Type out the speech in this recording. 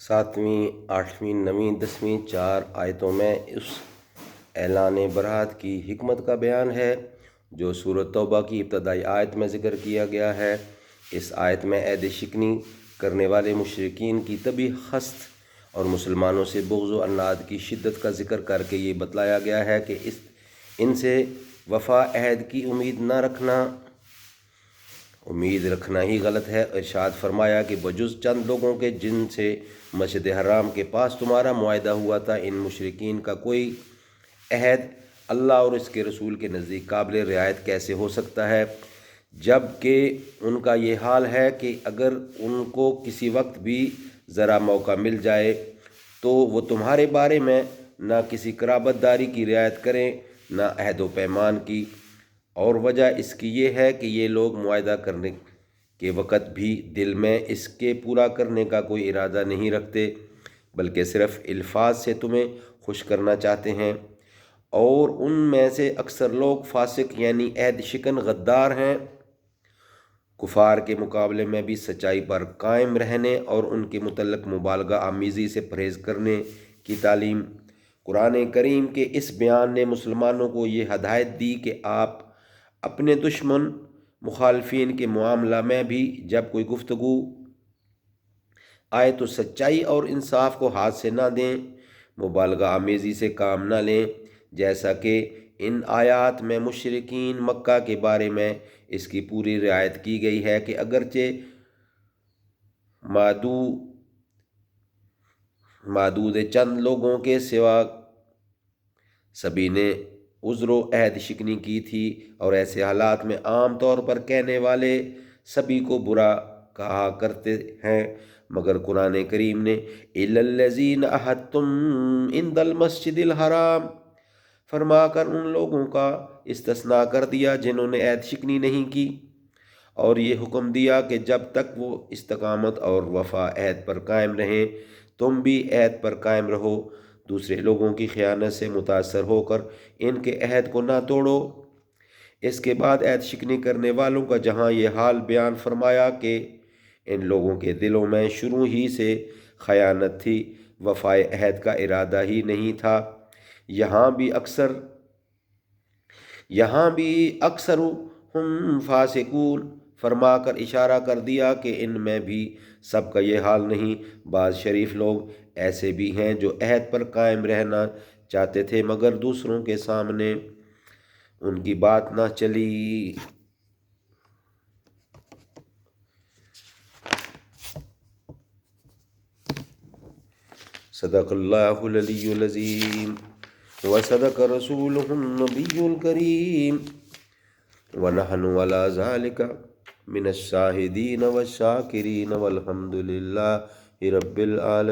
7ویں، 8ویں، 9ویں، 10ویں 4 آیتوں میں اس اعلان برات کی حکمت کا بیان ہے جو سورۃ توبہ کی ابتدائی آیت میں ذکر کیا گیا ہے۔ اس آیت میں عہد شکنی کرنے والے مشرکین کی طبی خست اور مسلمانوں سے بغض و عناد کی شدت کا ذکر کر کے یہ بتلایا گیا ہے کہ ان سے وفا عہد کی امید رکھنا ہی غلط ہے۔ ارشاد فرمایا کہ بجز چند لوگوں کے جن سے مسجد حرام کے پاس تمہارا معاہدہ ہوا تھا، ان مشرکین کا کوئی عہد اللہ اور اس کے رسول کے نزدیک قابل رعایت کیسے ہو سکتا ہے، جب کہ ان کا یہ حال ہے کہ اگر ان کو کسی وقت بھی ذرا موقع مل جائے تو وہ تمہارے بارے میں نہ کسی قرابت داری کی رعایت کریں نہ عہد و پیمان کی، اور وجہ اس کی یہ ہے کہ یہ لوگ معاہدہ کرنے کے وقت بھی دل میں اس کے پورا کرنے کا کوئی ارادہ نہیں رکھتے، بلکہ صرف الفاظ سے تمہیں خوش کرنا چاہتے ہیں، اور ان میں سے اکثر لوگ فاسق یعنی عہد شکن غدار ہیں۔ کفار کے مقابلے میں بھی سچائی پر قائم رہنے اور ان کے متعلق مبالغہ آمیزی سے پرہیز کرنے کی تعلیم۔ قرآن کریم کے اس بیان نے مسلمانوں کو یہ ہدایت دی کہ آپ اپنے دشمن مخالفین کے معاملہ میں بھی جب کوئی گفتگو آئے تو سچائی اور انصاف کو ہاتھ سے نہ دیں، مبالغہ آمیزی سے کام نہ لیں، جیسا کہ ان آیات میں مشرکین مکہ کے بارے میں اس کی پوری رعایت کی گئی ہے کہ اگرچہ معدود چند لوگوں کے سوا سبھی نے عذر و عہد شکنی کی تھی، اور ایسے حالات میں عام طور پر کہنے والے سبھی کو برا کہا کرتے ہیں، مگر قرآن کریم نے إِلَّا الَّذِينَ عَاهَدتُّمْ عِندَ الْمَسْجِدِ الْحَرَامِ فرما کر ان لوگوں کا استثناء کر دیا جنہوں نے عہد شکنی نہیں کی، اور یہ حکم دیا کہ جب تک وہ استقامت اور وفا عہد پر قائم رہیں تم بھی عہد پر قائم رہو، دوسرے لوگوں کی خیانت سے متاثر ہو کر ان کے عہد کو نہ توڑو۔ اس کے بعد عہد شکنی کرنے والوں کا جہاں یہ حال بیان فرمایا کہ ان لوگوں کے دلوں میں شروع ہی سے خیانت تھی، وفائے عہد کا ارادہ ہی نہیں تھا، یہاں بھی اکثر ہم فاسقون فرما کر اشارہ کر دیا کہ ان میں بھی سب کا یہ حال نہیں، بعض شریف لوگ ایسے بھی ہیں جو عہد پر قائم رہنا چاہتے تھے مگر دوسروں کے سامنے ان کی بات نہ چلی۔ صدق اللہ العلی العظیم وصدق رسولہ النبی الکریم ونحن علی ذلک من الشاہدین والشاکرین والحمد للہ رب العالمین۔